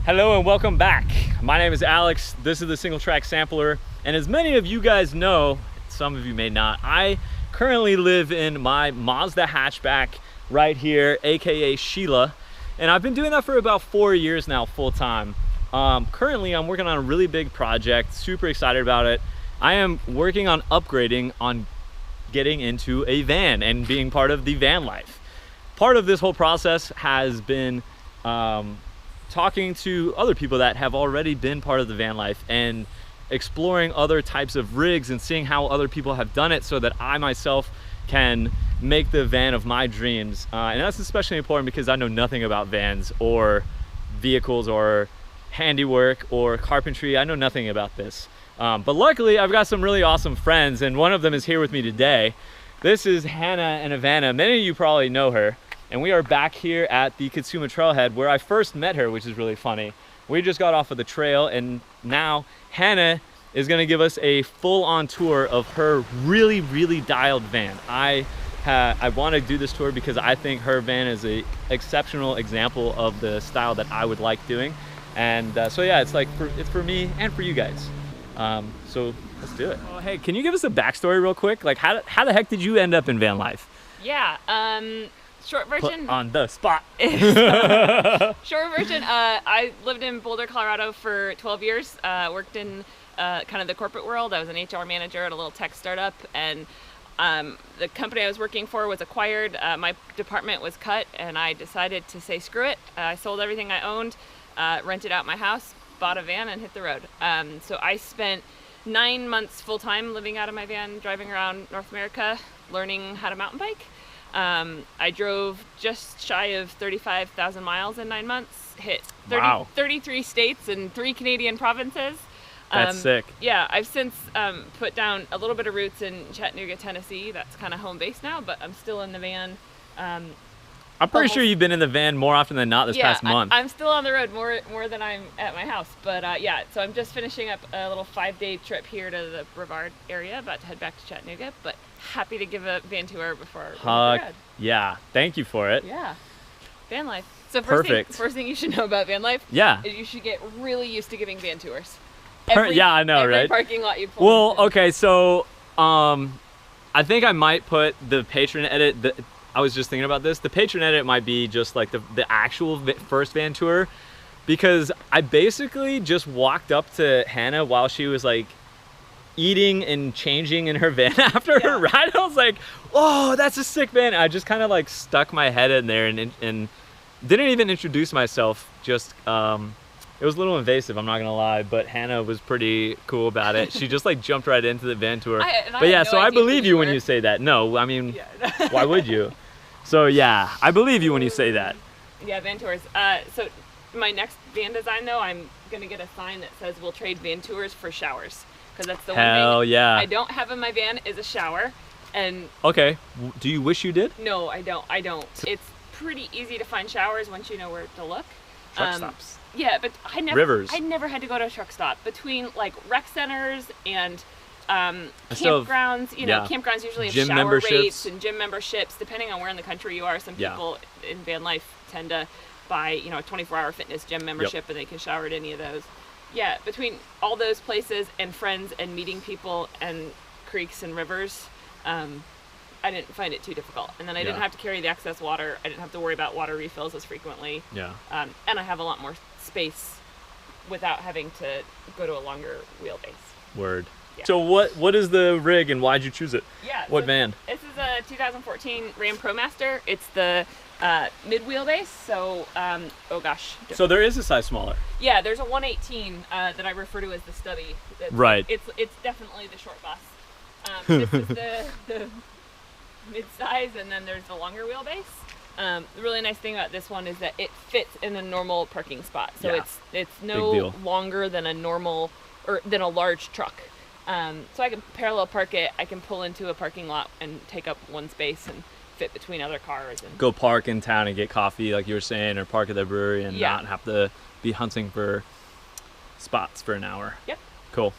Hello and welcome back. My name is Alex. This is the Single Track Sampler. And as many of you guys know, some of you may not, I currently live in my Mazda hatchback right here, AKA Sheila. And I've been doing that for about 4 years now, full time. Currently, I'm working on a really big project, super excited about it. I am working on upgrading on getting into a van and being part of the van life. Part of this whole process has been talking to other people that have already been part of the van life and exploring other types of rigs and seeing how other people have done it so that I myself can make the van of my dreams. And that's especially important because I know nothing about vans or vehicles or handiwork or carpentry. I know nothing about this. But luckily I've got some really awesome friends, and one of them is here with me today. This is Hannah and Vannah. Many of you probably know her. And we are back here at the Katsuma Trailhead where I first met her, which is really funny. We just got off of the trail, and now Hannah is gonna give us a full-on tour of her really, really dialed van. I wanna do this tour because I think her van is an exceptional example of the style that I would like doing. And so yeah, it's for me and for you guys. So let's do it. Oh, hey, can you give us a backstory real quick? Like how the heck did you end up in van life? Yeah, short version. Put on the spot. Short version, I lived in Boulder, Colorado for 12 years, worked in kind of the corporate world. I was an HR manager at a little tech startup, and the company I was working for was acquired. My department was cut, and I decided to say screw it. I sold everything I owned, rented out my house, bought a van, and hit the road. So I spent 9 months full-time living out of my van, driving around North America, learning how to mountain bike. I drove just shy of 35,000 miles in 9 months, hit 33 states and 3 Canadian provinces. That's sick. Yeah, I've since put down a little bit of roots in Chattanooga, Tennessee. That's kind of home base now, but I'm still in the van. I'm pretty sure you've been in the van more often than not this past month. I'm still on the road more than I'm at my house. But yeah, so I'm just finishing up a little 5-day trip here to the Brevard area, about to head back to Chattanooga, but happy to give a van tour before we're yeah, thank you for it. Yeah, van life. So first thing you should know about van life is you should get really used to giving van tours. Yeah, I know, every right? Parking lot you pull Well, into. okay, so I think I might put the Patron edit. I was just thinking about this. The Patron edit might be just like the actual first van tour, because I basically just walked up to Hannah while she was like eating and changing in her van after her ride. I was like, oh, that's a sick van. I just kind of like stuck my head in there and didn't even introduce myself. Just it was a little invasive, I'm not gonna lie, but Hannah was pretty cool about it. She just like jumped right into the van tour. But yeah, so I believe you when you say that. No, I mean, why would you? So yeah, I believe you when you say that. Yeah, van tours. So my next van design though, I'm gonna get a sign that says we'll trade van tours for showers, because that's the one thing I don't have in my van is a shower. And okay, do you wish you did? No, I don't. It's pretty easy to find showers once you know where to look. Truck stops. Yeah, but I never had to go to a truck stop. Between like rec centers and campgrounds, campgrounds usually have shower rates and gym memberships, depending on where in the country you are. Some people in van life tend to buy, a 24-hour fitness gym membership, and they can shower at any of those. Yeah, between all those places and friends and meeting people and creeks and rivers, I didn't find it too difficult. And then I didn't have to carry the excess water. I didn't have to worry about water refills as frequently. Yeah. And I have a lot more space without having to go to a longer wheelbase. Word. Yeah. So what is the rig and why'd you choose it? Yeah. What van? This is a 2014 Ram ProMaster. It's the mid wheelbase. So oh gosh. So there is a size smaller. Yeah, there's a 118 that I refer to as the stubby. Right. It's definitely the short bus. This is the mid-size, and then there's the longer wheelbase. The really nice thing about this one is that it fits in a normal parking spot. So it's no longer than a normal or than a large truck. So I can parallel park it. I can pull into a parking lot and take up one space and fit between other cars. And go park in town and get coffee, like you were saying, or park at the brewery and not have to be hunting for spots for an hour. Yep. Cool.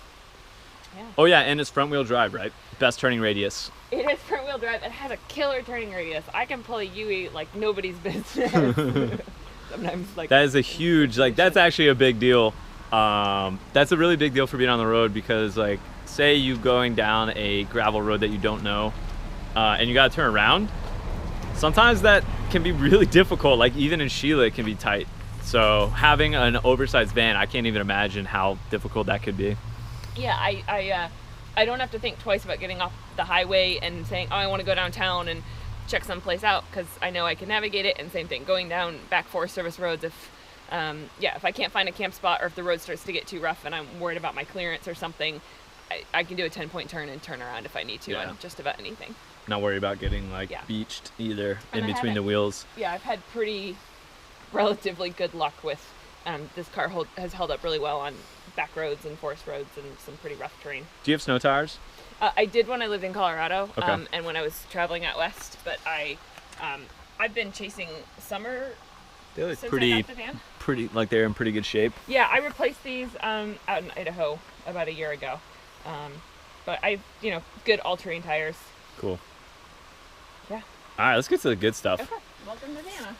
Yeah. Oh yeah, and it's front wheel drive, right? Best turning radius. It is front wheel drive. It has a killer turning radius. I can pull a UE like nobody's business. sometimes. Like that is a huge, like, that's actually a big deal. That's a really big deal for being on the road, because like, say you going down a gravel road that you don't know, and you gotta turn around. Sometimes that can be really difficult. Like even in Sheila, it can be tight. So having an oversized van, I can't even imagine how difficult that could be. Yeah, I don't have to think twice about getting off the highway and saying, oh, I want to go downtown and check someplace out, because I know I can navigate it. And same thing, going down back Forest Service roads, if I can't find a camp spot, or if the road starts to get too rough and I'm worried about my clearance or something, I can do a 10-point turn and turn around if I need to on just about anything. Not worry about getting like beached either in between the wheels. Yeah, I've had relatively good luck with this car has held up really well on back roads and forest roads and some pretty rough terrain. Do you have snow tires? I did when I lived in Colorado, okay. And when I was traveling out west, but I've been chasing summer. They look pretty, like they're in pretty good shape. Yeah, I replaced these out in Idaho about a year ago, but good all-terrain tires. Cool. Yeah. All right, let's get to the good stuff. Okay, welcome to Vannah.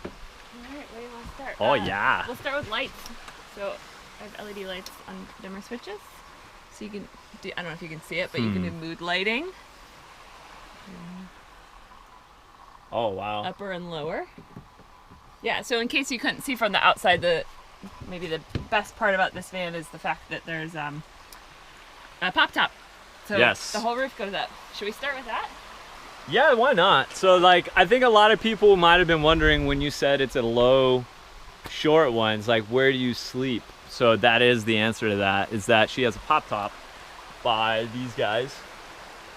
All right, where do you want to start? Oh yeah. We'll start with lights. So I have LED lights on dimmer switches. So you can do, I don't know if you can see it, but you can do mood lighting. Oh wow. Upper and lower. Yeah, so in case you couldn't see from the outside, maybe the best part about this van is the fact that there's a pop top. So yes. The whole roof goes up. Should we start with that? Yeah, why not? So like, I think a lot of people might have been wondering when you said it's a low, short ones, like where do you sleep? So that is the answer to that, is that she has a pop top by these guys,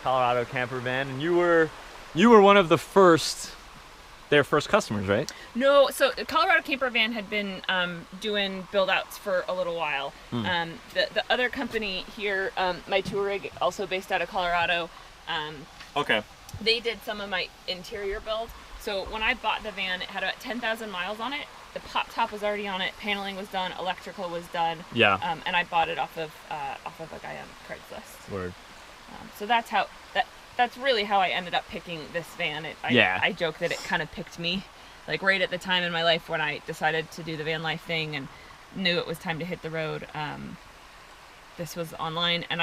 Colorado camper van, and you were one of their first customers, right? No, so Colorado Camper Van had been doing build outs for a little while. The other company here, my tour rig, also based out of Colorado. Okay. They did some of my interior build. So when I bought the van, it had about 10,000 miles on it. The pop top was already on it. Paneling was done. Electrical was done. Yeah. And I bought it off of a guy on Craigslist. Word. So that's really how I ended up picking this van. I joke that it kind of picked me, like right at the time in my life when I decided to do the van life thing and knew it was time to hit the road. This was online, and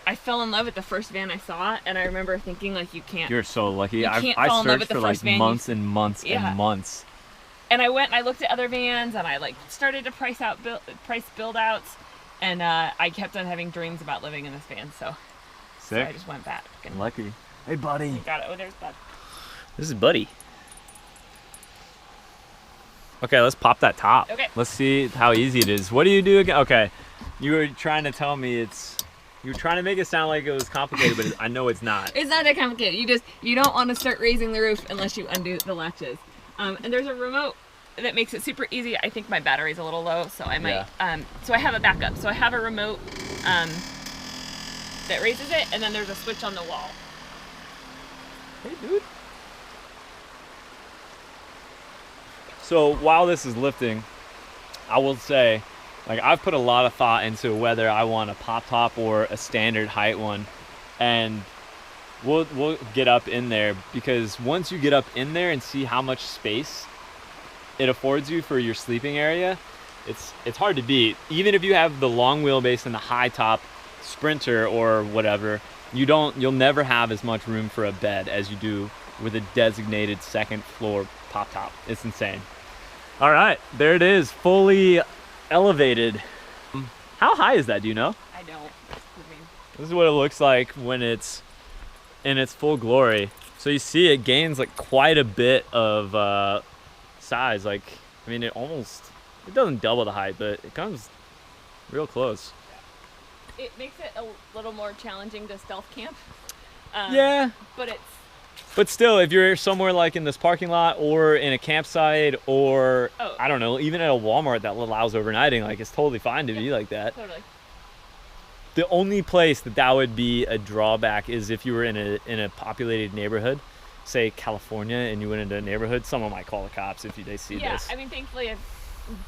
I fell in love with the first van I saw, and I remember thinking, like, you can't. You're so lucky. You can't fall in love with the first van. Months and months and months. And I went and I looked at other vans, and I like started to price build outs, and I kept on having dreams about living in this van. So I just went back. And lucky. Hey, buddy. Got it. Oh, there's Bud. This is Buddy. Okay, let's pop that top. Okay. Let's see how easy it is. What do you do again? Okay, you were trying to tell me you were trying to make it sound like it was complicated, but I know it's not. It's not that complicated. You don't want to start raising the roof unless you undo the latches. And there's a remote that makes it super easy. I think my battery's a little low, so I might. So I have a backup. So I have a remote that raises it, and then there's a switch on the wall. Hey, dude. So while this is lifting, I will say, like, I've put a lot of thought into whether I want a pop top or a standard height one, and we'll get up in there, because once you get up in there and see how much space it affords you for your sleeping area, it's hard to beat. Even if you have the long wheelbase and the high top Sprinter or whatever, you'll never have as much room for a bed as you do with a designated second floor pop top. It's insane. All right, there it is, fully elevated. How high is that, do you know? I don't. This is what it looks like when it's in its full glory. So you see it gains like quite a bit of size. Like, I mean, it doesn't double the height, but it comes real close. It makes it a little more challenging to stealth camp. Yeah. But still, if you're somewhere like in this parking lot or in a campsite or, I don't know, even at a Walmart that allows overnighting, like, it's totally fine to be like that. Totally. The only place that would be a drawback is if you were in a populated neighborhood, say California, and you went into a neighborhood, someone might call the cops if they see this. Yeah, I mean, thankfully,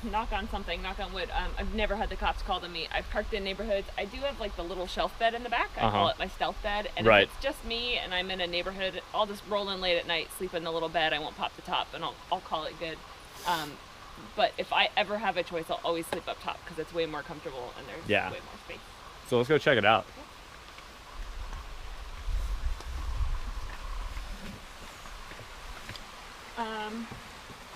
knock on something, knock on wood, I've never had the cops called on me. I've parked in neighborhoods. I do have like the little shelf bed in the back. I call it my stealth bed. And if it's just me and I'm in a neighborhood, I'll just roll in late at night, sleep in the little bed. I won't pop the top, and I'll call it good. But if I ever have a choice, I'll always sleep up top because it's way more comfortable and there's way more space. So let's go check it out.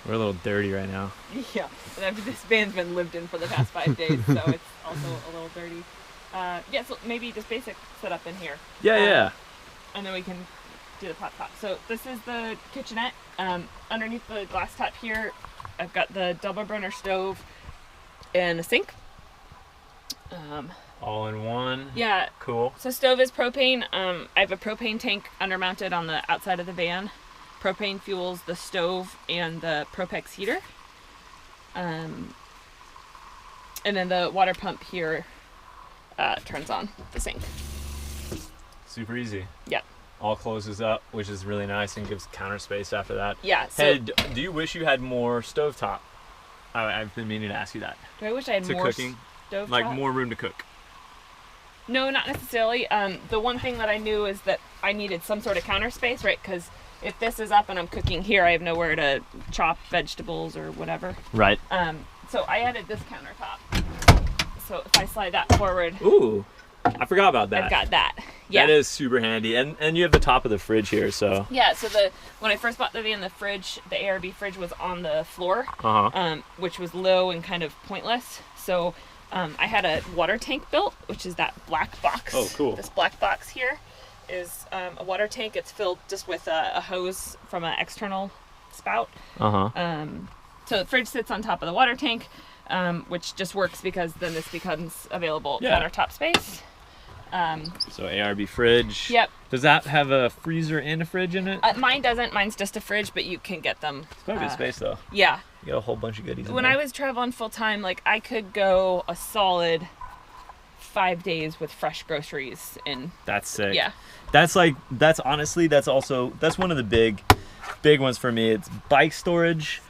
We're a little dirty right now. Yeah, this van's been lived in for the past 5 days, so it's also a little dirty. Yeah, so maybe just basic setup in here. Yeah. And then we can do the pot top. So this is the kitchenette. Underneath the glass top here, I've got the double burner stove and a sink. All in one. Yeah. Cool. So stove is propane. I have a propane tank undermounted on the outside of the van. Propane fuels the stove and the Propex heater. And then the water pump here turns on the sink. Super easy. Yep. All closes up, which is really nice and gives counter space after that. Yeah. So hey, do you wish you had more stovetop? I've been meaning to ask you that. Do I wish I had more cooking? Stovetop? Like more room to cook? No, not necessarily. The one thing that I knew is that I needed some sort of counter space, right? Because if this is up and I'm cooking here, I have nowhere to chop vegetables or whatever. Right. So I added this countertop. So if I slide that forward. Ooh, I forgot about that. I've got that. Yeah. That is super handy. And you have the top of the fridge here, so. Yeah, so when I first bought the van, the ARB fridge was on the floor, which was low and kind of pointless. So I had a water tank built, which is that black box. Oh, cool. This black box here is a water tank. It's filled just with a hose from an external spout. So the fridge sits on top of the water tank, which just works because then this becomes available countertop space. So ARB fridge. Yep. Does that have a freezer and a fridge in it? Mine doesn't. Mine's just a fridge, but you can get them. It's quite a good space though. Yeah. You got a whole bunch of goodies in When there. I was traveling full time, like I could go a solid 5 days with fresh groceries in. That's sick. Yeah. That's one of the big ones for me. It's bike storage,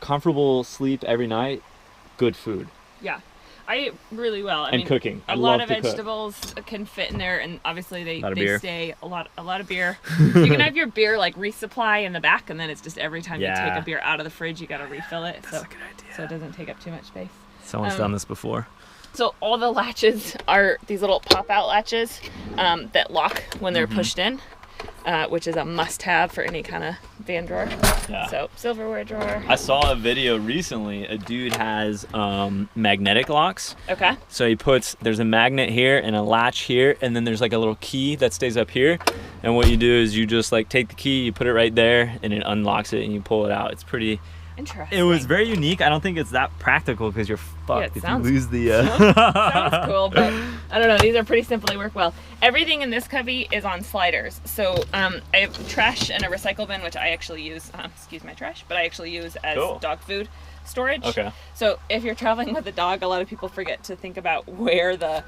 comfortable sleep every night, good food. Yeah. I eat really well. I mean, cooking. A lot of vegetables can fit in there, and obviously they stay a lot of beer. You can have your beer like resupply in the back, and then it's just every time you take a beer out of the fridge, you got to refill it. That's a good idea. So it doesn't take up too much space. Someone's done this before. So all the latches are these little pop-out latches that lock when they're pushed in, which is a must-have for any kind of van drawer. Yeah. So silverware drawer. I saw a video recently. A dude has magnetic locks. Okay. So there's a magnet here and a latch here, and then there's like a little key that stays up here. And what you do is you just like take the key, you put it right there, and it unlocks it, and you pull it out. It's pretty. Interesting. It was very unique. I don't think it's that practical because you're fucked if you lose the. Sounds cool, but I don't know. These are pretty simple. They work well. Everything in this cubby is on sliders. So I have trash and a recycle bin, which I actually use. Excuse my trash, but I actually use as dog food storage. Okay. So if you're traveling with a dog, a lot of people forget to think about where the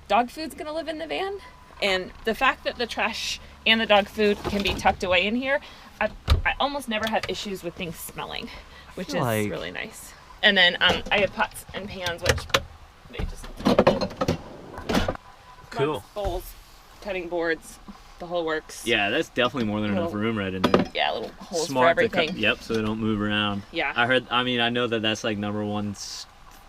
dog food's going to live in the van, and the fact that the trash and the dog food can be tucked away in here, I almost never have issues with things smelling, which is really nice. And then I have pots and pans, which they just cool. Mugs, bowls, cutting boards, the whole works. Yeah, that's definitely more than enough room right in there. Yeah, little holes for everything. Yep, so they don't move around. Yeah. I know that's like number one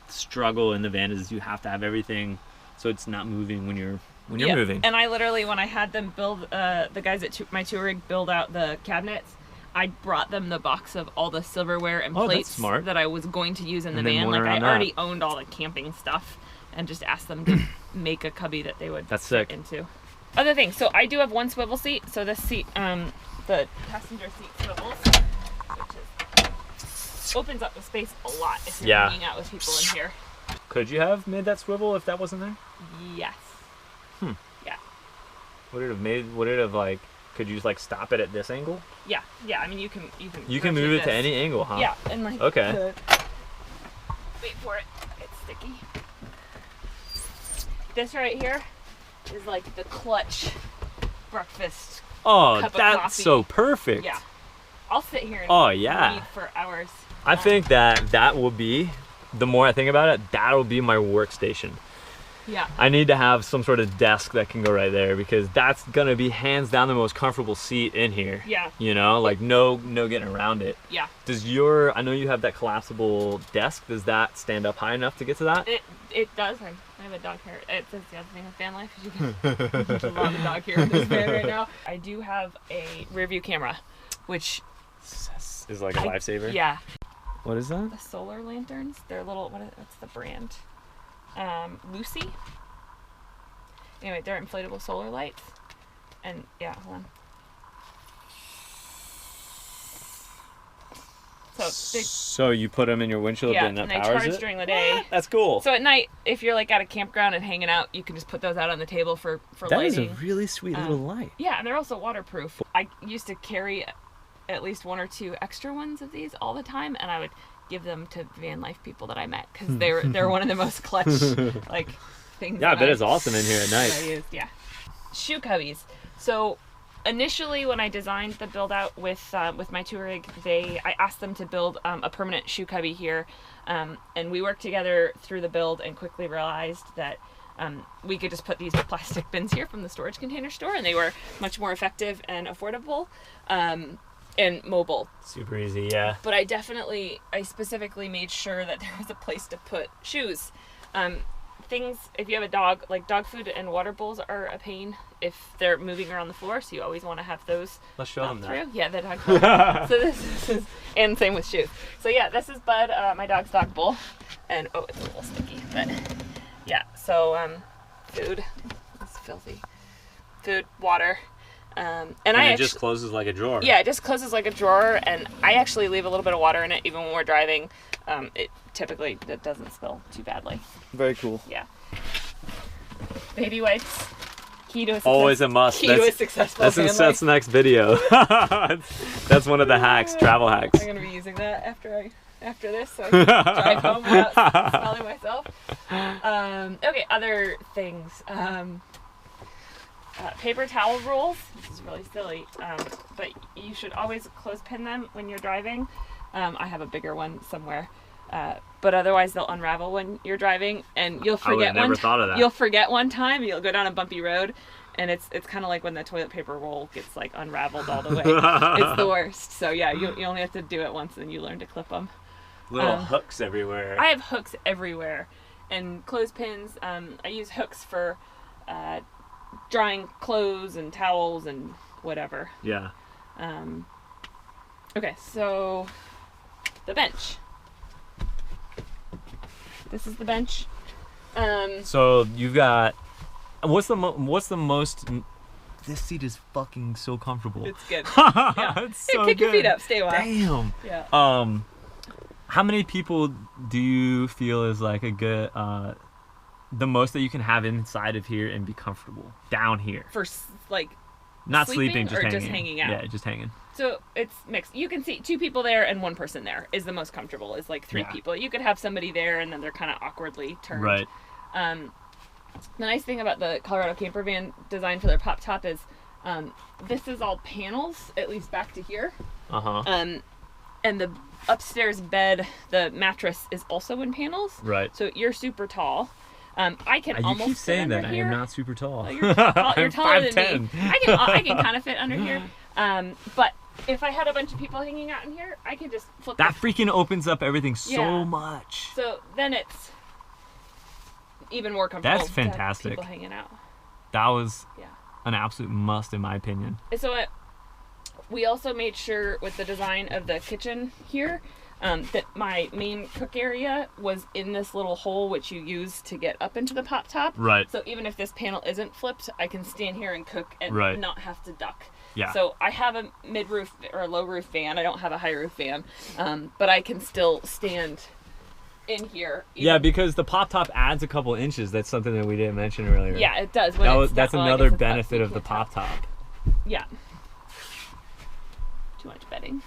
struggle in the van is you have to have everything so it's not moving when you're moving. And I literally, when I had them build, the guys at my tour rig build out the cabinets, I brought them the box of all the silverware and plates that I was going to use in the van. Like I already owned all the camping stuff, and just asked them to make a cubby that they would fit into. Other things, so I do have one swivel seat. So this seat, the passenger seat swivels, which opens up the space a lot if you're hanging out with people in here. Could you have made that swivel if that wasn't there? Yes. Yeah. Would it have like? Could you just like stop it at this angle? Yeah. I mean, you can move it to any angle, huh? Yeah, and like. Okay. Wait for it. It's sticky. This right here is like the clutch breakfast. Oh, cup of that's coffee. so perfect. Yeah. I'll sit here and Oh, yeah. read for hours. I think that will be, the more I think about it, that'll be my workstation. Yeah. I need to have some sort of desk that can go right there, because that's gonna be hands down the most comfortable seat in here. Yeah. You know, like no getting around it. Yeah. I know you have that collapsible desk. Does that stand up high enough to get to that? It does. I have a dog here. It says the other thing with van life. You can there's a lot of dog here in this van right now. I do have a rear view camera, which is like a lifesaver. Yeah. What is that? The solar lanterns. They're little. What's the brand? Lucy. Anyway, they're inflatable solar lights. And yeah, hold on. So you put them in your windshield and that and powers they charge it? during the day. What? That's cool. So at night, if you're like at a campground and hanging out, you can just put those out on the table for That lighting. is a really sweet little light. Yeah, and they're also waterproof. I used to carry at least 1 or 2 extra ones of these all the time, and I would give them to van life people that I met, because they're one of the most clutch like things. Yeah, I bet it's awesome in here at night. I used, yeah. Shoe cubbies. So initially, when I designed the build out with my Touareg, I asked them to build a permanent shoe cubby here, and we worked together through the build and quickly realized that we could just put these plastic bins here from the storage container store, and they were much more effective and affordable. And mobile. Super easy, yeah. But I specifically made sure that there was a place to put shoes. Things, if you have a dog, like dog food and water bowls are a pain if they're moving around the floor, so you always want to have those. Let's show them that. Yeah, the dog bowl. So this is, and same with shoes. So yeah, this is Bud, my dog's dog bowl. And, oh, it's a little sticky, but yeah. So, food, it's filthy. Food, water. And it just closes like a drawer. Yeah, it just closes like a drawer, and I actually leave a little bit of water in it even when we're driving. It typically doesn't spill too badly. Very cool. Yeah. Baby wipes. Key to a always a must. Key to a successful That's in van Seth's life. next video. That's one of the hacks, travel hacks. I'm gonna be using that after this, so I can drive home without smelling myself. Okay, other things. Paper towel rolls. This is really silly, but you should always clothespin them when you're driving. I have a bigger one somewhere, but otherwise they'll unravel when you're driving, and you'll forget. You'll forget one time. You'll go down a bumpy road, and it's kind of like when the toilet paper roll gets like unraveled all the way. It's the worst. So yeah, you only have to do it once, and you learn to clip them. Little hooks everywhere. I have hooks everywhere, and clothespins. I use hooks for drying clothes and towels and whatever. Yeah. Okay, so the bench. This is the bench. So you've got. What's the most? This seat is fucking so comfortable. It's good. Yeah. It's so kick good. your feet up. Stay a while. Damn. Yeah. How many people do you feel is like a good? The most that you can have inside of here and be comfortable down here. For like. Not sleeping just or hanging. just hanging out. Yeah, just hanging. So it's mixed. You can see 2 people there and 1 person there is the most comfortable. Is like 3 people. You could have somebody there and then they're kind of awkwardly turned. Right. The nice thing about the Colorado camper van design for their pop top is this is all panels, at least back to here. And the upstairs bed, the mattress is also in panels. Right. So you're super tall. I can almost You keep saying fit that. under here. I am not super tall. Well, you're taller than me. 5'10". I can kind of fit under here. But if I had a bunch of people hanging out in here, I could just flip That freaking opens up everything so Yeah. much. So then it's even more comfortable. That's fantastic. To have people hanging out. That was Yeah. an absolute must in my opinion. So we also made sure with the design of the kitchen here that my main cook area was in this little hole which you use to get up into the pop top. Right. So even if this panel isn't flipped, I can stand here and cook and not have to duck. Yeah. So I have a mid-roof or a low-roof van. I don't have a high-roof van, but I can still stand in here. Yeah, because the pop top adds a couple inches. That's something that we didn't mention earlier. Yeah, it does. That's another benefit of the pop top. Yeah. Too much bedding.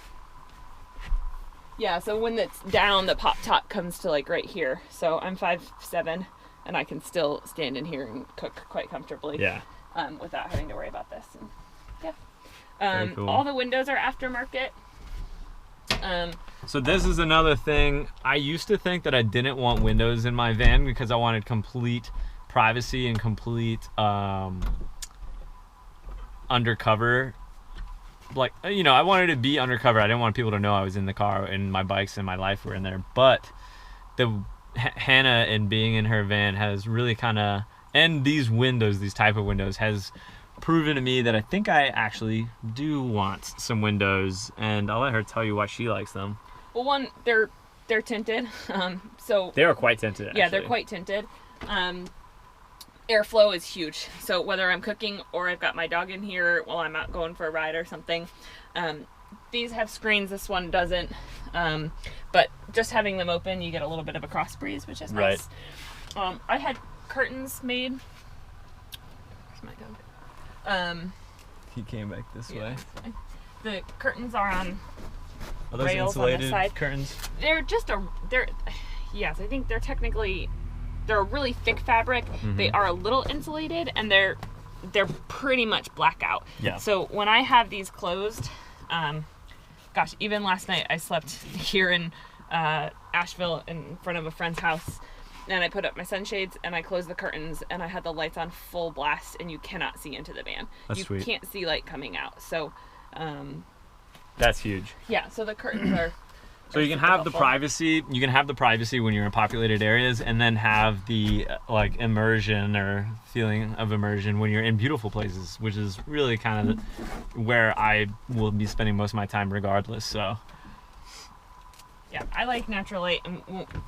Yeah, so when it's down, the pop top comes to like right here. So I'm 5'7", and I can still stand in here and cook quite comfortably. Yeah. Without having to worry about this. And, yeah. Very cool. All the windows are aftermarket. So this is another thing. I used to think that I didn't want windows in my van because I wanted complete privacy and complete undercover. Like, you know, I wanted to be undercover. I didn't want people to know I was in the car and my bikes and my life were in there. But Hannah and being in her van has really kind of, and these windows, these type of windows, has proven to me that I think I actually do want some windows, and I'll let her tell you why she likes them. Well, one, they're tinted, so they are quite tinted. Actually. Yeah, they're quite tinted. Airflow is huge. So whether I'm cooking or I've got my dog in here while I'm out going for a ride or something, these have screens. This one doesn't. But just having them open, you get a little bit of a cross breeze, which is nice. Right. I had curtains made. Where's my dog? He came back this way. The curtains are on Are those rails insulated on the side. curtains? Yes, I think they're a really thick fabric. Mm-hmm. They are a little insulated, and they're pretty much blackout. Yeah. So when I have these closed, gosh, even last night I slept here in Asheville in front of a friend's house, and I put up my sunshades and I closed the curtains and I had the lights on full blast, and you cannot see into the van. That's sweet. You can't see light coming out. So that's huge. yeah, so the curtains are So you can have the privacy. You can have the privacy when you're in populated areas, and then have the like immersion or feeling of immersion when you're in beautiful places, which is really kind of where I will be spending most of my time, regardless. So yeah, I like natural light, and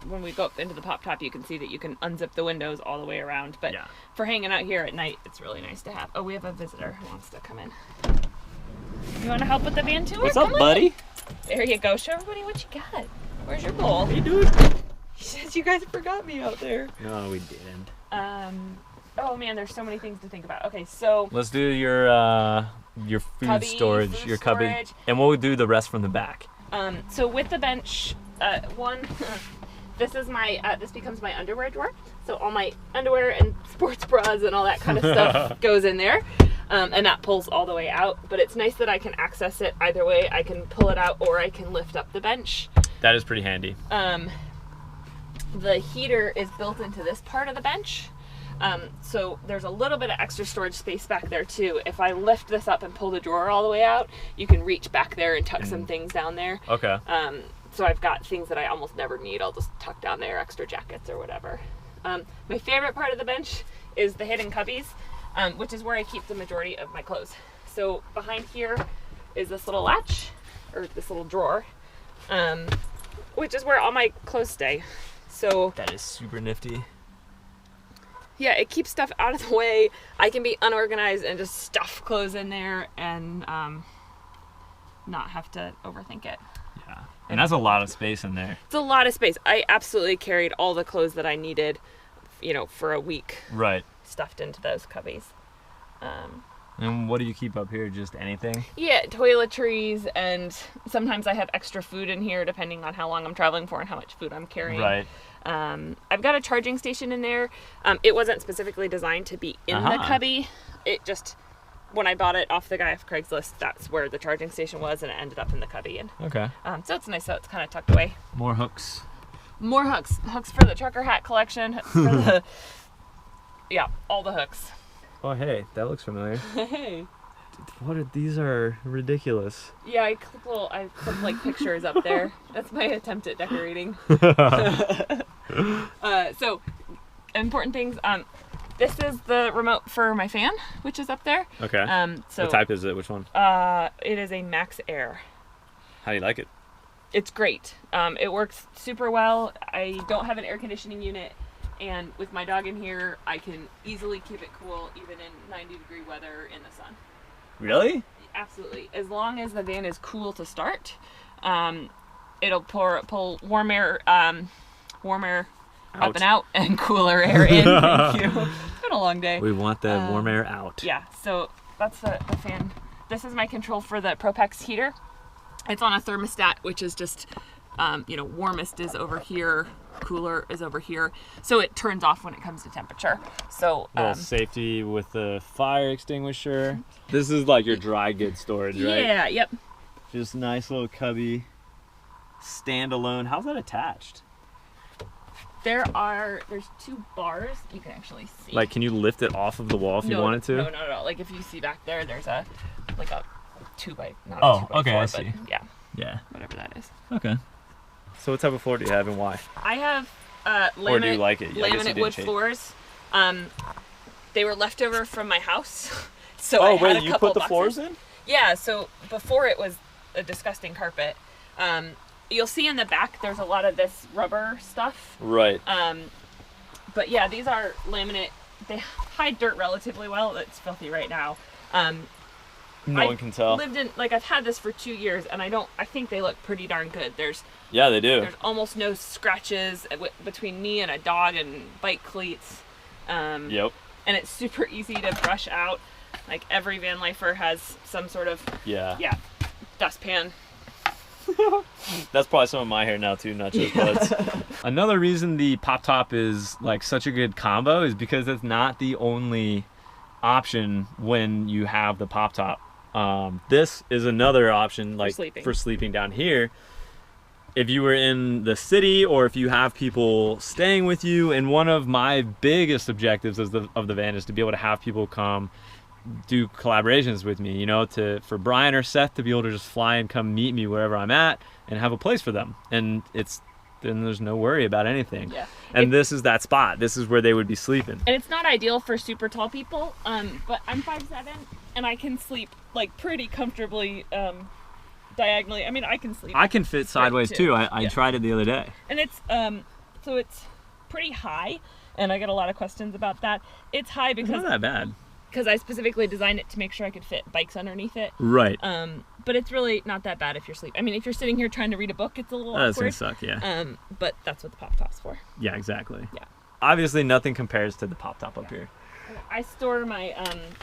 when we go up into the pop top, you can see that you can unzip the windows all the way around. But yeah. For hanging out here at night, it's really nice to have. Oh, we have a visitor who wants to come in. You want to help with the van tour? What's up, buddy? There you go. Show everybody what you got. Where's your bowl? Hey, dude. He says you guys forgot me out there. No, we didn't. Oh man, there's so many things to think about. Okay, so let's do your food cubby, storage, food your cubby, storage. and we'll do the rest from the back. So with the bench, this is my this becomes my underwear drawer. So all my underwear and sports bras and all that kind of stuff goes in there. And that pulls all the way out, but it's nice that I can access it either way. I can pull it out or I can lift up the bench. That is pretty handy. The heater is built into this part of the bench. So there's a little bit of extra storage space back there too. If I lift this up and pull the drawer all the way out, you can reach back there and tuck some things down there. Okay. So I've got things that I almost never need. I'll just tuck down there, extra jackets or whatever. My favorite part of the bench is the hidden cubbies. Which is where I keep the majority of my clothes. So behind here is this little latch, or this little drawer, which is where all my clothes stay. So that is super nifty. Yeah, it keeps stuff out of the way. I can be unorganized and just stuff clothes in there and not have to overthink it. Yeah, and that's a lot of space in there. It's a lot of space. I absolutely carried all the clothes that I needed, for a week. Right. Stuffed into those cubbies. And what do you keep up here? Just anything? Yeah, toiletries, and sometimes I have extra food in here depending on how long I'm traveling for and how much food I'm carrying. Right. I've got a charging station in there. It wasn't specifically designed to be in the cubby. It just, when I bought it off the guy off Craigslist, that's where the charging station was, and it ended up in the cubby. And okay. So it's nice, so it's kind of tucked away. More hooks. More hooks. Hooks for the trucker hat collection. Hooks for the yeah, all the hooks. Oh, hey, that looks familiar. Hey. These are ridiculous. Yeah, I clip like pictures up there. That's my attempt at decorating. So, important things. This is the remote for my fan, which is up there. Okay. So what type is it? Which one? It is a Max Air. How do you like it? It's great. It works super well. I don't have an air conditioning unit. And with my dog in here, I can easily keep it cool even in 90-degree weather in the sun. Really? Absolutely. As long as the van is cool to start, it'll pull warm air up and out and cooler air in. Thank you. It's been a long day. We want the warm air out. Yeah, so that's the fan. This is my control for the Propex heater. It's on a thermostat, which is just, warmest is over here, cooler is over here, so it turns off when it comes to temperature. So safety with the fire extinguisher. This is like your dry goods storage, right? Yeah, yep. Just nice little cubby. standalone. How's that attached? There's 2 bars you can actually see. Like, can you lift it off of the wall if you wanted to? No. Like, if you see back there, there's a 2 by, not a 2 by 4, okay, I but see. yeah, whatever that is. Okay. So what type of floor do you have and why? I have laminate, or do you like it? laminate wood floors. They were left over from my house, so I had a couple you put the boxes. floors in? Yeah, so before it was a disgusting carpet. You'll see in the back there's a lot of this rubber stuff. Right. But yeah, these are laminate. They hide dirt relatively well. It's filthy right now. No one can tell. I've had this for 2 years, and I think they look pretty darn good. Yeah, they do. There's almost no scratches between me and a dog and bike cleats. Yep. And it's super easy to brush out. Like, every van lifer has some sort of dustpan. That's probably some of my hair now too, not just Bud's. Another reason the pop top is like such a good combo is because it's not the only option when you have the pop top. This is another option, like for sleeping down here. If you were in the city or if you have people staying with you, and one of my biggest objectives of the van is to be able to have people come do collaborations with me, you know, for Brian or Seth to be able to just fly and come meet me wherever I'm at and have a place for them. And then there's no worry about anything. Yeah. And this is that spot. This is where they would be sleeping. And it's not ideal for super tall people, but I'm 5'7", and I can sleep like pretty comfortably diagonally. I mean, I can sleep. I can fit sideways too. I tried it the other day. And it's so it's pretty high, and I get a lot of questions about that. It's high because it's not that bad. Because I specifically designed it to make sure I could fit bikes underneath it. Right. But it's really not that bad if you're sleeping. I mean, if you're sitting here trying to read a book, it's a little awkward. That's gonna suck, yeah. But that's what the pop top's for. Yeah, exactly. Yeah. Obviously, nothing compares to the pop top up here. I store my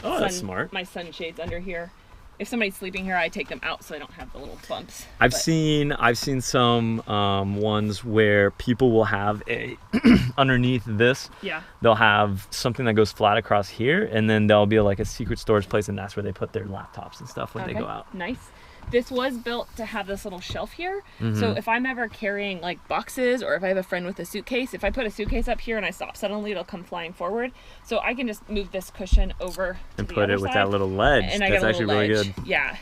that's smart. My sunshades under here. If somebody's sleeping here, I take them out so I don't have the little bumps. I've seen some ones where people will have a underneath this. Yeah. They'll have something that goes flat across here, and then there'll be like a secret storage place, and that's where they put their laptops and stuff when they go out. Nice. This was built to have this little shelf here. So if I'm ever carrying like boxes, or if I have a friend with a suitcase, if I put a suitcase up here and I stop suddenly, it'll come flying forward. So I can just move this cushion over and to put the it other with side, that little ledge. And that's actually really good. Yeah.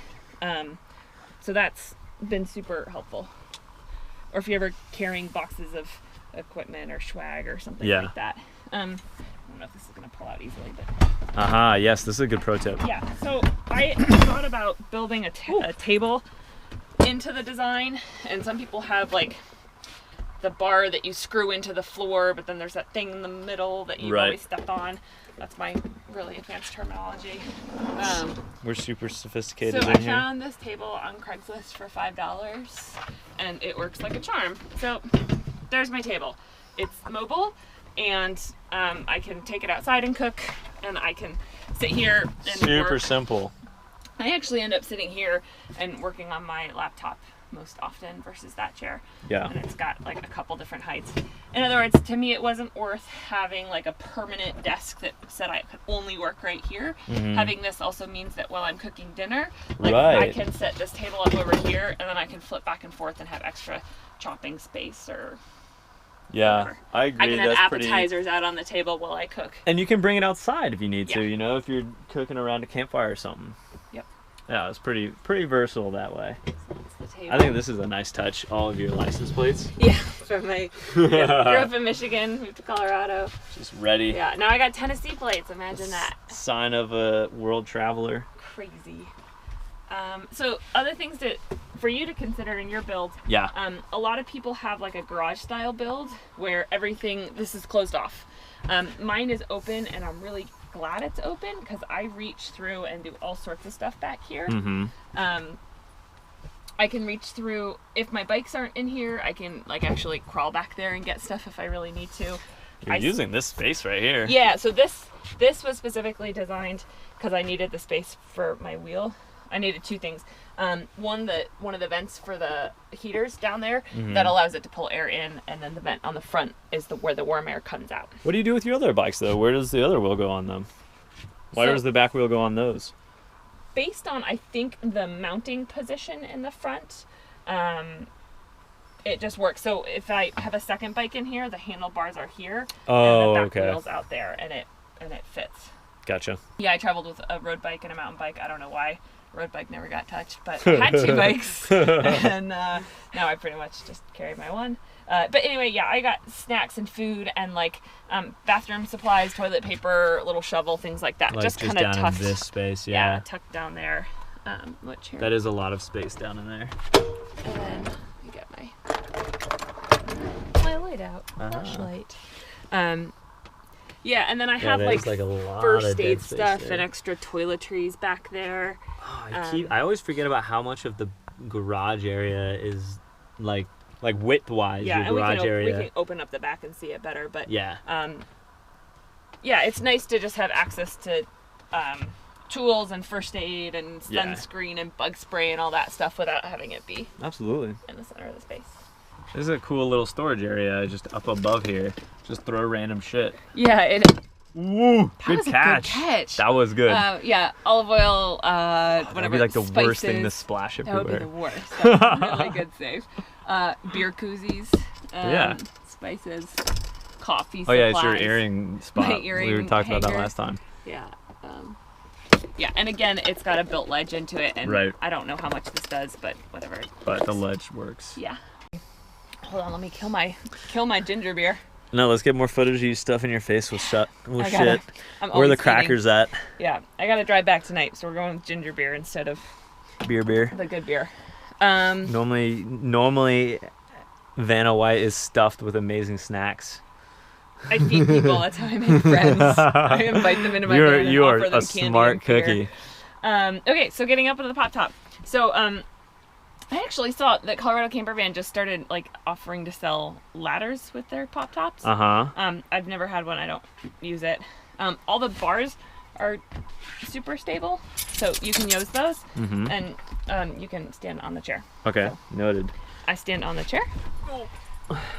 So that's been super helpful. Or if you're ever carrying boxes of equipment or swag or something like that. I don't know if this is going to pull out easily, but... Yes, this is a good pro tip. Yeah, so I thought about building a table into the design, and some people have like the bar that you screw into the floor, but then there's that thing in the middle that you always step on. That's my really advanced terminology. We're super sophisticated so in I here. found this table on Craigslist for $5, and it works like a charm. So there's my table. It's mobile, and I can take it outside and cook, and I can sit here and super work. simple. I actually end up sitting here and working on my laptop most often versus that chair. Yeah. And it's got like a couple different heights. In other words, to me, it wasn't worth having like a permanent desk that said I could only work right here. Having this also means that while I'm cooking dinner, like I can set this table up over here, and then I can flip back and forth and have extra chopping space or whatever. I agree. I can have appetizers out on the table while I cook. And you can bring it outside if you need to, you know, if you're cooking around a campfire or something. Yep. Yeah, it's pretty versatile that way. So that's the table. I think this is a nice touch, all of your license plates. Yeah, from my grew up in Michigan, moved to Colorado. Just ready. Yeah, now I got Tennessee plates, imagine that. Sign of a world traveler. Crazy. So other things for you to consider in your build. Yeah. A lot of people have like a garage style build where this is closed off. Mine is open, and I'm really glad it's open because I reach through and do all sorts of stuff back here. I can reach through, if my bikes aren't in here, I can like actually crawl back there and get stuff if I really need to. You're using this space right here. Yeah, so this was specifically designed because I needed the space for my wheel. I needed two things. One of the vents for the heaters down there that allows it to pull air in, and then the vent on the front is where the warm air comes out. What do you do with your other bikes though? Where does the other wheel go on them? Why does the back wheel go on those? Based on, I think, the mounting position in the front, it just works. So if I have a second bike in here, the handlebars are here, Oh, and the back okay. wheel's out there, and it fits. Gotcha. Yeah, I traveled with a road bike and a mountain bike. I don't know why. Road bike never got touched, but I had 2 bikes, and now I pretty much just carry my one. But anyway, yeah, I got snacks and food and like bathroom supplies, toilet paper, little shovel, things like that. Like just kind down of tucked in this space, yeah, tucked down there. Which here? That is a lot of space down in there. And then you get my light out, flashlight. Yeah, and then I have like a lot first of aid dead space stuff there. and extra toiletries back there. Oh, I always forget about how much of the garage area is like width-wise. Yeah, your and garage we area. can open up the back and see it better. But Yeah. yeah, it's nice to just have access to tools and first aid and Yeah. sunscreen and bug spray and all that stuff without having it be Absolutely. in the center of the space. This is a cool little storage area just up above here. Just throw random shit. Yeah, it. Woo! That Good was a catch. good catch. That was good. Yeah, olive oil. That'd Whatever. be like the worst thing to spices. splash That everywhere. would be the worst. That was a really good save. Beer koozies. Yeah. Spices. Coffee Oh supplies. yeah, it's your earring spot. My We earring were talking about that hanger. last time. Yeah. Yeah, and again, it's got a built ledge into it, and Right. I don't know how much this does, but whatever. But the ledge works. Yeah. Hold on, let me kill my ginger beer. No, let's get more footage of you stuffing your face with I shit. gotta- I'm Where are the always crackers at? eating. Yeah, I gotta drive back tonight, so we're going with ginger beer instead of Beer. the good beer. Normally, Vanna White is stuffed with amazing snacks. I feed people. That's how I make friends. I invite them into my van and You are offer them a candy smart and beer. cookie. Okay, so getting up into the pop top. So I actually saw that Colorado Camper Van just started like offering to sell ladders with their pop tops. I've never had one. I don't use it. All the bars are super stable, so you can use those, and you can stand on the chair. Okay, So noted. I stand on the chair,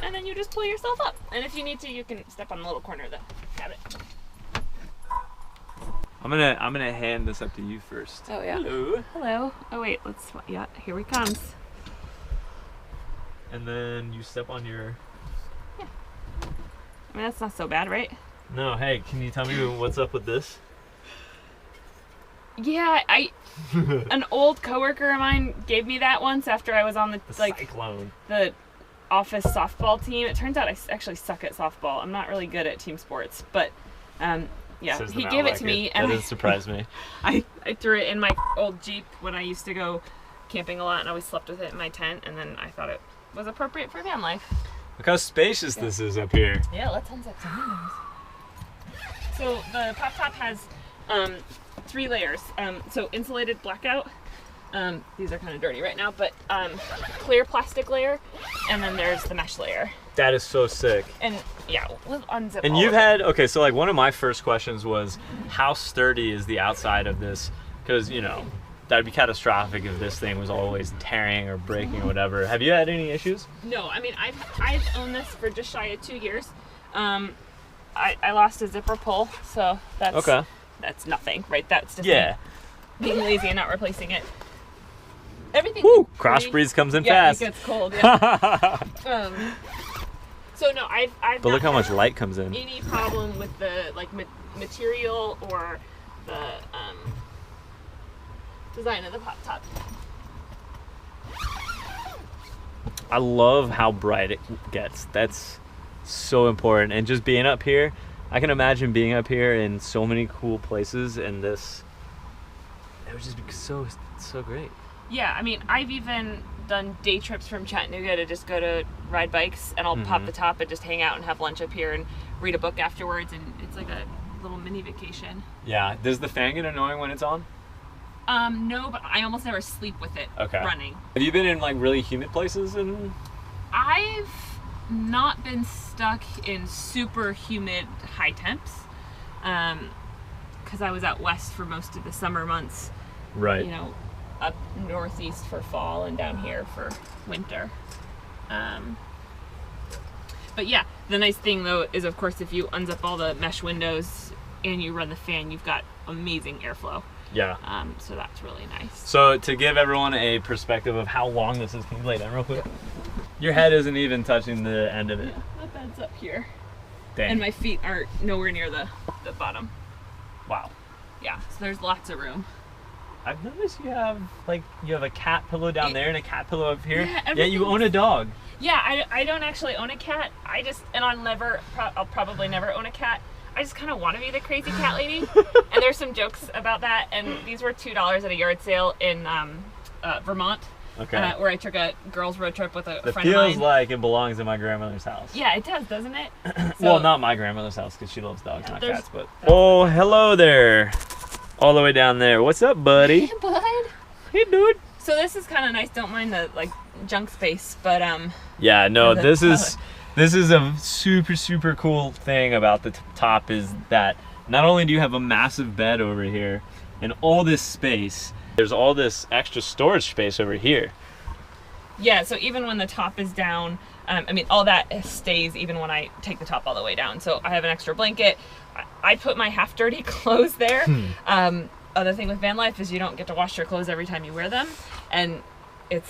and then you just pull yourself up. And if you need to, you can step on the little corner that have it. I'm gonna hand this up to you first. Oh yeah. Hello. Hello. Oh wait, yeah, here he comes. And then you step on your. I mean, that's not so bad, right? No, hey, can you tell me what's up with this? Yeah, an old coworker of mine gave me that once after I was on the Cyclone. the office softball team. It turns out I actually suck at softball. I'm not really good at team sports, but yeah, Says he the gave it Mal to me, That and doesn't surprise me. I threw it in my old Jeep when I used to go camping a lot, and always slept with it in my tent. And then I thought it was appropriate for van life. Look how spacious this is up here. Yeah, let's unzip some windows. So the pop top has 3 layers. So insulated blackout. These are kind of dirty right now, but clear plastic layer, and then there's the mesh layer. That is so sick. And yeah, we'll unzip. And all you've of it. had, okay, so like one of my first questions was how sturdy is the outside of this? Because, you know, that'd be catastrophic if this thing was always tearing or breaking or whatever. Have you had any issues? No, I mean I've owned this for just shy of 2 years. I lost a zipper pull, so that's nothing, right? That's just me being lazy and not replacing it. Everything. Woo! Crossbreeds comes in fast. It gets cold. Yeah. So no, I've But not look how much had light comes in. any problem with the material or the design of the pop top. I love how bright it gets. That's so important. And just being up here, I can imagine being up here in so many cool places, and this, it would just be so great. Yeah, I mean, I've even done day trips from Chattanooga to just go to ride bikes, and I'll pop the top and just hang out and have lunch up here and read a book afterwards, and it's like a little mini vacation. Yeah. Does the fan get annoying when it's on? No, but I almost never sleep with it running. Have you been in like really humid places? And I've not been stuck in super humid high temps, because I was out west for most of the summer months. right. You know, up northeast for fall and down here for winter. But yeah, the nice thing though is, of course, if you unzip all the mesh windows and you run the fan, you've got amazing airflow. Yeah. So that's really nice. So to give everyone a perspective of how long this is, can you lay down real quick? Your head isn't even touching the end of it. Yeah, the bed's up here. Dang. And my feet are nowhere near the bottom. Wow. Yeah, so there's lots of room. I've noticed you have a cat pillow down there and a cat pillow up here. Yeah, you own a dog. Yeah, I don't actually own a cat. I'll probably never own a cat. I just kind of want to be the crazy cat lady. And there's some jokes about that. And these were $2 at a yard sale in Vermont. Okay. Where I took a girls' road trip with a friend of mine. It feels like it belongs in my grandmother's house. Yeah, it does, doesn't it? Well, not my grandmother's house because she loves dogs, not cats. But oh, hello there, all the way down there. What's up, buddy? Hey, bud. Hey, dude. So this is kind of nice. Don't mind the junk space, but Yeah, no, this is a super cool thing about the top is that not only do you have a massive bed over here and all this space, there's all this extra storage space over here. Yeah, so even when the top is down, I mean, all that stays even when I take the top all the way down. So I have an extra blanket. I put my half dirty clothes there. Other thing with van life is you don't get to wash your clothes every time you wear them. And it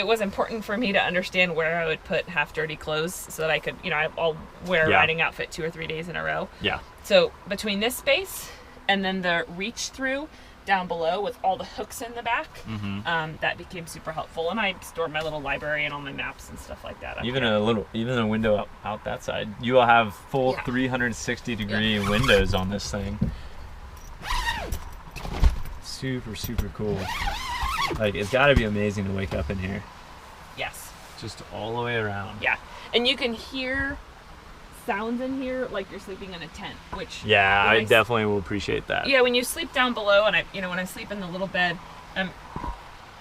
was important for me to understand where I would put half dirty clothes so that I could, I'll wear a riding outfit 2 or 3 days in a row. Yeah. So between this space and then the reach through down below with all the hooks in the back, that became super helpful. And I stored my little library and all my maps and stuff like that. Even a window out that side. You will have full 360-degree windows on this thing. Super cool. Like, it's got to be amazing to wake up in here. Yes. Just all the way around. Yeah, and you can hear sounds in here like you're sleeping in a tent, which I definitely will appreciate that. Yeah, when you sleep down below, and when I sleep in the little bed,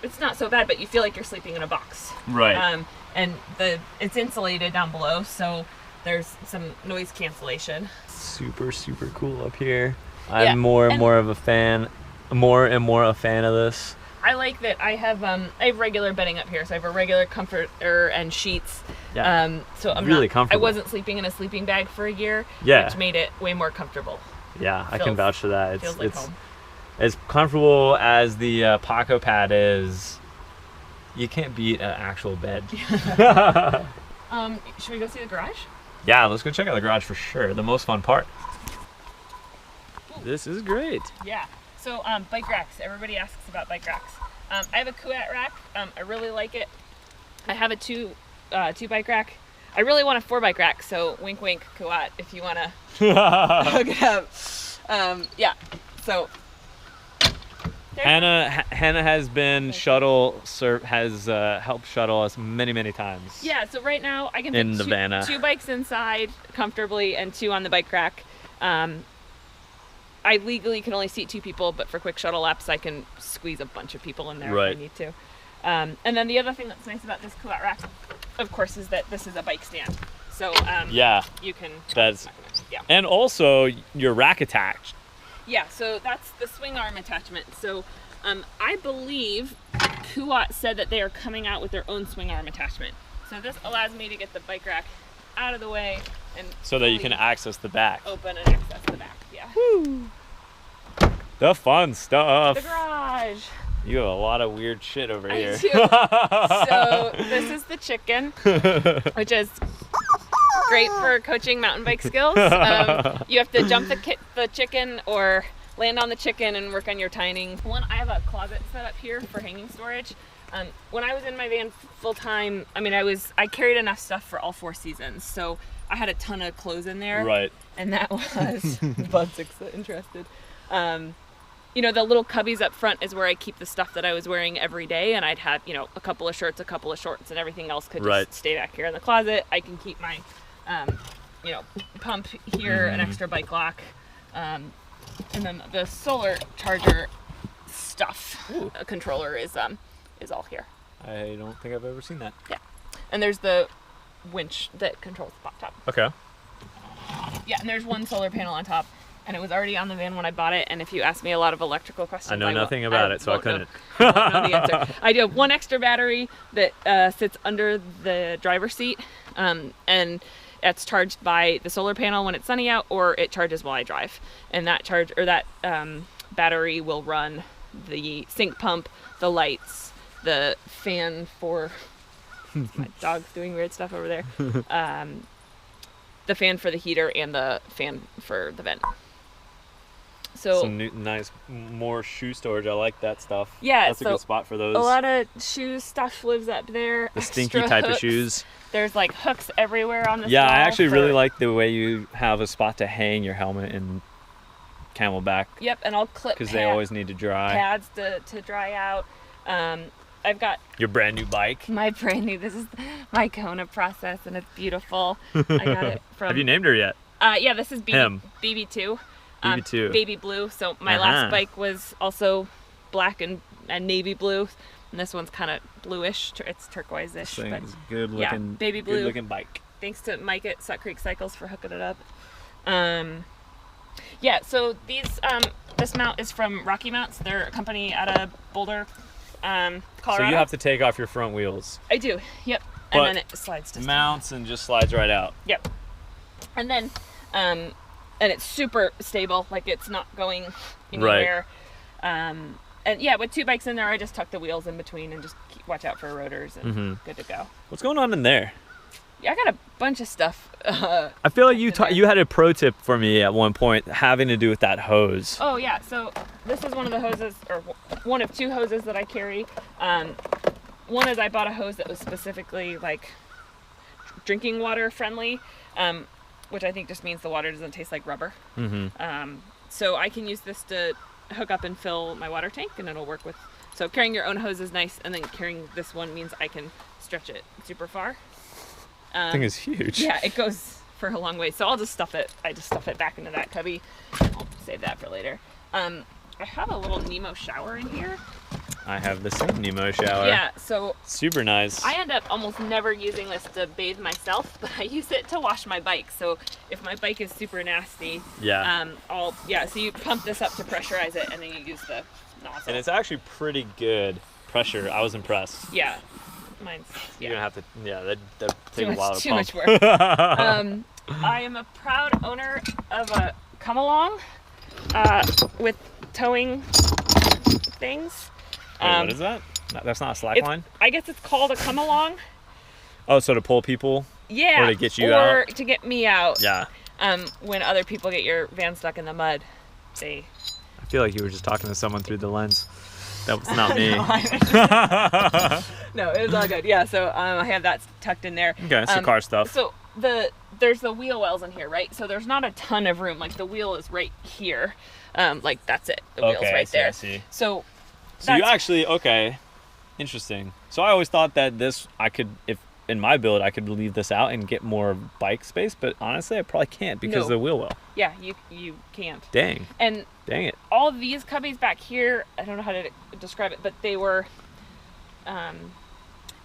it's not so bad, but you feel like you're sleeping in a box. Right. And it's insulated down below, so there's some noise cancellation. Super cool up here. I'm more and more a fan of this. I like that I have regular bedding up here, so I have a regular comforter and sheets. Yeah. So I'm really not, comfortable. I wasn't sleeping in a sleeping bag for a year, which made it way more comfortable. Yeah, I can vouch for that. Feels like home. As comfortable as the Paco pad is. You can't beat an actual bed. Should we go see the garage? Yeah, let's go check out the garage for sure. The most fun part. Ooh. This is great. Yeah. So bike racks. Everybody asks about bike racks. I have a Kuat rack. I really like it. I have a two bike rack. I really want a 4 bike rack. So wink wink Kuat if you want to hook it up. Yeah. So Hannah has been has helped shuttle us many times. Yeah. So right now I can in fit the Vannah. 2 bikes inside comfortably and 2 on the bike rack. I legally can only seat 2 people, but for quick shuttle laps, I can squeeze a bunch of people in there if I need to. And then the other thing that's nice about this Kuat rack, of course, is that this is a bike stand. So you can. And also your rack attached. Yeah, so that's the swing arm attachment. So I believe Kuat said that they are coming out with their own swing arm attachment. So this allows me to get the bike rack out of the way and so that you can access the back. Open and access the back. Yeah. Woo. The fun stuff. The garage. You have a lot of weird shit over here. I do. So this is the chicken, which is great for coaching mountain bike skills. You have to jump the chicken or land on the chicken and work on your timing. I have a closet set up here for hanging storage. When I was in my van full time, I carried enough stuff for all 4 seasons. So I had a ton of clothes in there. Right. And that was Bud's interested. The little cubbies up front is where I keep the stuff that I was wearing every day, and I'd have, a couple of shirts, a couple of shorts, and everything else could just stay back here in the closet. I can keep my, pump here, an extra bike lock, and then the solar charger stuff controller is all here. I don't think I've ever seen that. Yeah, and there's the winch that controls the top. Okay. Yeah, and there's one solar panel on top. And it was already on the van when I bought it. And if you ask me a lot of electrical questions, I know nothing about it, so I couldn't. I won't know the answer. I do have 1 extra battery that sits under the driver's seat, and it's charged by the solar panel when it's sunny out, or it charges while I drive. And that battery will run the sink pump, the lights, the fan for My dog's doing weird stuff over there. The fan for the heater and the fan for the vent. So some nice, more shoe storage. I like that stuff. Yeah, that's a good spot for those. A lot of shoes stuff lives up there. The stinky type of shoes. There's like hooks everywhere on the Yeah, I actually really like the way you have a spot to hang your helmet and Camelback. Yep, and I'll clip because they always need to dry. Pads to dry out. I've got your brand new bike. This is my Kona process, and it's beautiful. I got it from. Have you named her yet? Yeah, this is BB2. BB2. Baby blue. So my last bike was also black and navy blue, and this one's kind of bluish. It's turquoise-ish. This thing is good looking. Yeah, baby blue. Good looking bike. Thanks to Mike at Suck Creek Cycles for hooking it up. Yeah, so this mount is from Rocky Mounts. They're a company out of Boulder, Colorado. So you have to take off your front wheels. I do, yep. But and then it slides to mounts and just slides right out. Yep. And then, and it's super stable, like it's not going anywhere. Right. And yeah, with 2 bikes in there, I just tuck the wheels in between and just watch out for rotors and good to go. What's going on in there? Yeah, I got a bunch of stuff. I feel like you had a pro tip for me at one point having to do with that hose. Oh yeah, so this is one of the hoses, or one of 2 hoses that I carry. One is I bought a hose that was specifically like drinking water friendly, which I think just means the water doesn't taste like rubber. So I can use this to hook up and fill my water tank, and it'll work with. So carrying your own hose is nice, and then carrying this one means I can stretch it super far. Thing is huge. Yeah, it goes for a long way. So I'll just stuff it. I just stuff it back into that cubby. I'll save that for later. I have a little Nemo shower in here. I have the same Nemo shower. Yeah, so super nice. I end up almost never using this to bathe myself, but I use it to wash my bike. So if my bike is super nasty, so you pump this up to pressurize it, and then you use the nozzle. And it's actually pretty good pressure. I was impressed. Yeah. Mine's, You're gonna have to, that take a while to too pump. much work. I am a proud owner of a come along with towing things. Wait, what is that? That's not a slack line? I guess it's called a come along. Oh, so to pull people? Yeah. Or to get you out? Or to get me out. Yeah. When other people get your van stuck in the mud, I feel like you were just talking to someone through the lens. That was not me. No, it was all good. Yeah, so I have that tucked in there. Okay, it's the car stuff. So there's the wheel wells in here, right? So there's not a ton of room. Like the wheel is right here. Like that's it. The wheel's right there. I see. So you actually, interesting. So I always thought that if in my build, I could leave this out and get more bike space, but honestly, I probably can't because of the wheel well. Yeah, you can't. Dang. And dang it. All of these cubbies back here, I don't know how to describe it, but they were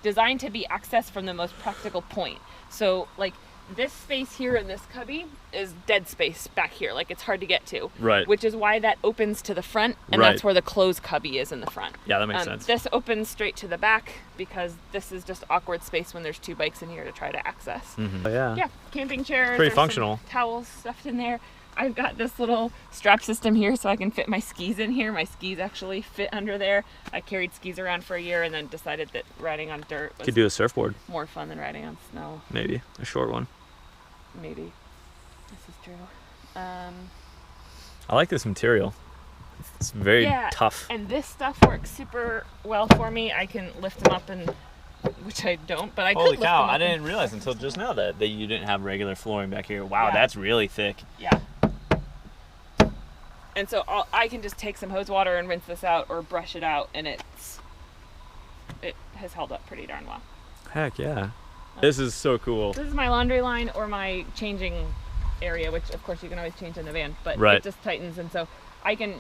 designed to be accessed from the most practical point. So like this space here in this cubby is dead space back here. Like it's hard to get to. Right. Which is why that opens to the front, and that's where the closed cubby is in the front. Yeah, that makes sense. This opens straight to the back because this is just awkward space when there's 2 bikes in here to try to access. Oh, yeah. Yeah, camping chairs. Pretty functional. Towels stuffed in there. I've got this little strap system here so I can fit my skis in here. My skis actually fit under there. I carried skis around for a year and then decided that riding on dirt was could do a surfboard. More fun than riding on snow. Maybe a short one. Maybe. This is true. I like this material. It's very tough. And this stuff works super well for me. I can lift them up, which I don't, but I could lift them up. I didn't realize until just now that you didn't have regular flooring back here. Wow, that's really thick. Yeah. And so I can just take some hose water and rinse this out or brush it out, and it has held up pretty darn well. Heck yeah. This is so cool. This is my laundry line or my changing area, which of course you can always change in the van, but it just tightens, and so I can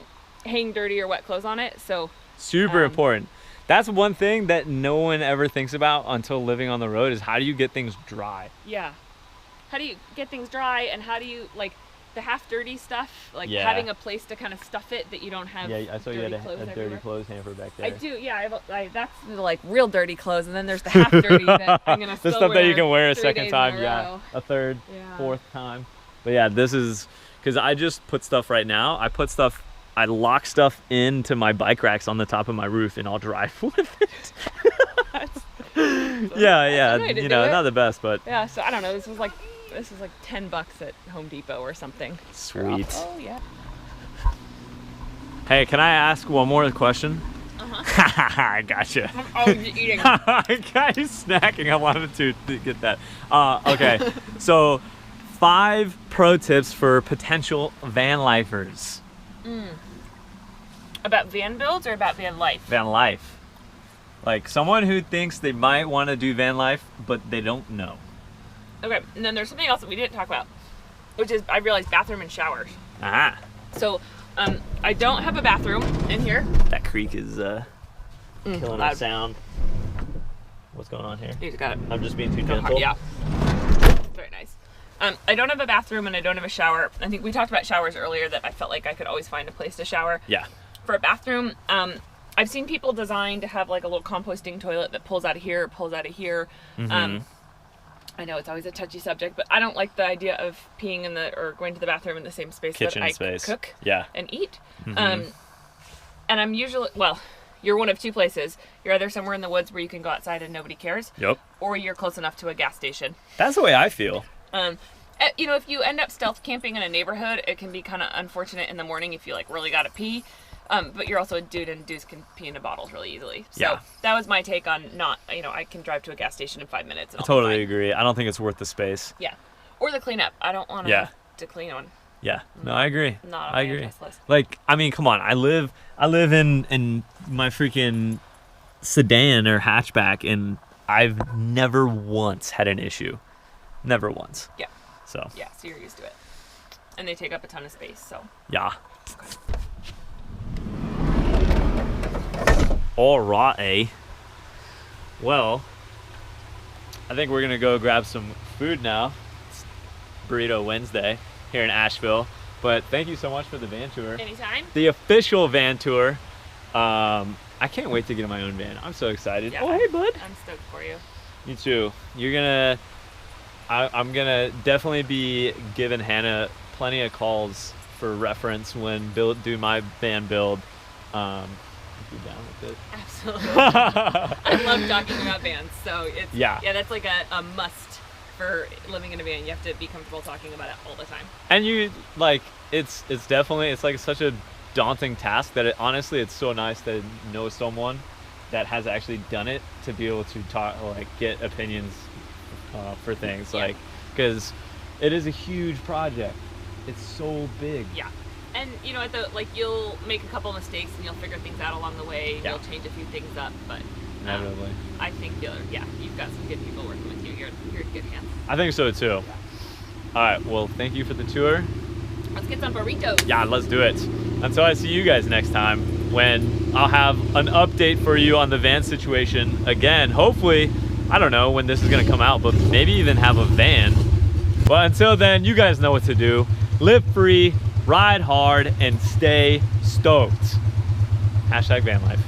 hang dirty or wet clothes on it. So super important. That's one thing that no one ever thinks about until living on the road is how do you get things dry? Yeah. How do you get things dry, and how do you like the half dirty stuff, like having a place to kind of stuff it that you don't have. Yeah, I saw you had a dirty clothes hamper back there. I do, yeah. That's like real dirty clothes, and then there's the half dirty that I'm gonna still the stuff wear that you can wear a 3 second days time, in a row. a third, fourth time. But yeah, this is because I just put stuff right now. I lock stuff into my bike racks on the top of my roof, and I'll drive with it. Yeah, way to you do know, it. not the best, but Yeah, so I don't know. This was like $10 at Home Depot or something. sweet. Oh yeah. Hey, can I ask one more question? I gotcha. I'm always eating. I got you snacking. I wanted to get that. Okay, so 5 pro tips for potential van lifers. About van builds or about van life? Van life. Like someone who thinks they might want to do van life, but they don't know. Okay, and then there's something else that we didn't talk about, which is I realized bathroom and showers. Ah, So, I don't have a bathroom in here. that creak is killing our loud. sound. What's going on here? You just got it. I'm just being too Go hard, gentle. yeah. Very nice. I don't have a bathroom and I don't have a shower. I think we talked about showers earlier, that I felt like I could always find a place to shower. Yeah. For a bathroom, I've seen people design to have like a little composting toilet that pulls out of here, pulls out of here. I know it's always a touchy subject, but I don't like the idea of peeing or going to the bathroom in the same space Kitchen that I space. cook Yeah. and eat. And I'm usually, well, you're one of 2 places. You're either somewhere in the woods where you can go outside and nobody cares, Yep. or you're close enough to a gas station. That's the way I feel. You know, if you end up stealth camping in a neighborhood, it can be kind of unfortunate in the morning if you like really gotta pee. But you're also a dude, and dudes can pee into bottles really easily. So Yeah. that was my take on not, you know, I can drive to a gas station in 5 minutes. And I I'll be totally fine. agree. I don't think it's worth the space. Yeah. Or the cleanup. I don't want to clean one. Yeah. No, I agree. Not on I my agree. interest list. Like, I mean, come on. I live in my freaking sedan or hatchback, and I've never once had an issue. Never once. Yeah. So, Yeah, so you're used to it. And they take up a ton of space, so. yeah. All right. Well, I think we're gonna go grab some food now. It's Burrito Wednesday here in Asheville. But thank you so much for the van tour. Anytime? The official van tour. I can't wait to get in my own van. I'm so excited. Yeah. Oh, hey, bud. I'm stoked for you. Me too. I'm gonna definitely be giving Hannah plenty of calls for reference when do my van build. If you're down with it. Absolutely. I love talking about vans, so it's Yeah. that's like a must for living in a van. You have to be comfortable talking about it all the time. And you like it's definitely like such a daunting task that honestly it's so nice to know someone that has actually done it to be able to talk, like get opinions for things. Yeah. Like, because it is a huge project. It's so big. Yeah. And you know, you'll make a couple mistakes and you'll figure things out along the way. Yeah. You'll change a few things up, but Inevitably. I think you've got some good people working with you. You're in good hands. I think so too. All right. Well, thank you for the tour. Let's get some burritos. Yeah, let's do it. Until I see you guys next time, when I'll have an update for you on the van situation again. Hopefully, I don't know when this is gonna come out, but maybe even have a van. But until then, you guys know what to do. Live free, ride hard, and stay stoked. #VanLife.